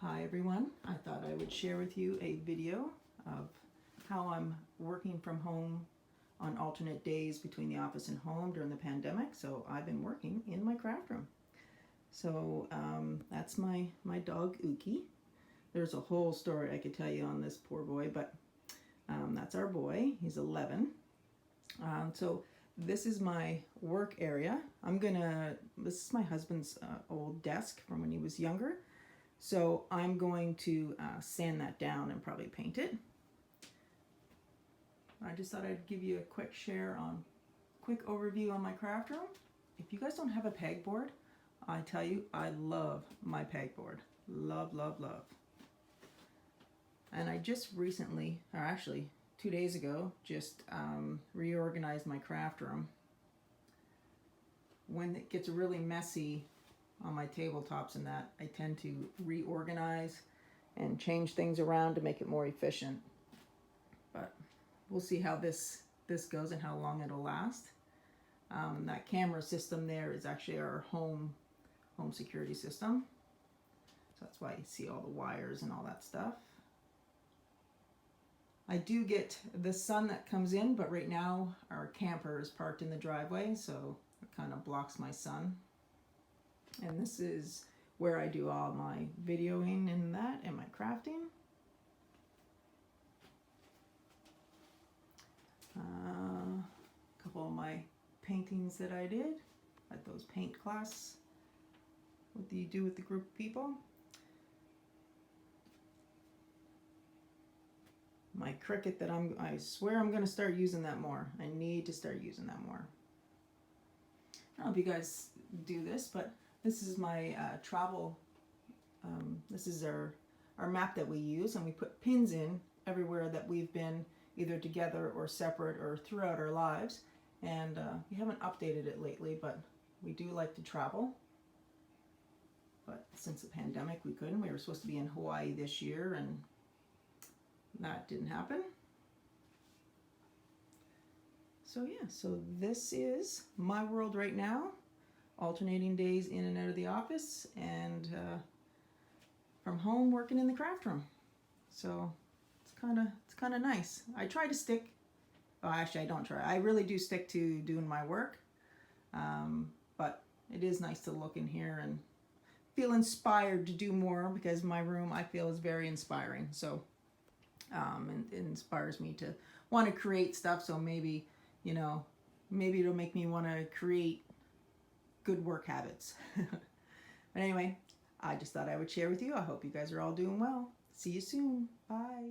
Hi everyone, I thought I would share with you a video of how I'm working from home on alternate days between the office and home during the pandemic. So I've been working in my craft room. So that's my dog Uki. There's a whole story I could tell you on this poor boy, but that's our boy. He's 11. So this is my work area. This is my husband's old desk from when he was younger. So I'm going to sand that down and probably paint it. I just thought I'd give you a quick overview on my craft room. If you guys don't have a pegboard, I tell you, I love my pegboard. Love, love, love. And I just recently, or actually 2 days ago, just reorganized my craft room. When it gets really messy on my tabletops and that, I tend to reorganize and change things around to make it more efficient. But we'll see how this goes and how long it'll last. That camera system there is actually our home security system. So that's why you see all the wires and all that stuff. I do get the sun that comes in, but right now our camper is parked in the driveway, so it kind of blocks my sun. And this is where I do all my videoing and that and my crafting. A couple of my paintings that I did at those paint class. What do you do with the group of people? My Cricut that I swear I'm going to start using that more. I need to start using that more. I don't know if you guys do this, but this is my travel. This is our map that we use, and we put pins in everywhere that we've been, either together or separate or throughout our lives. And we haven't updated it lately, but we do like to travel. But since the pandemic, we couldn't. We were supposed to be in Hawaii this year, and that didn't happen. So yeah, so this is my world right now. Alternating days in and out of the office, and from home working in the craft room. So it's kind of nice. I try to stick. Oh, actually, I don't try. I really do stick to doing my work. But it is nice to look in here and feel inspired to do more, because my room, I feel, is very inspiring. So it inspires me to want to create stuff. So maybe it'll make me want to create good work habits. But anyway, I just thought I would share with you. I hope you guys are all doing well. See you soon. Bye.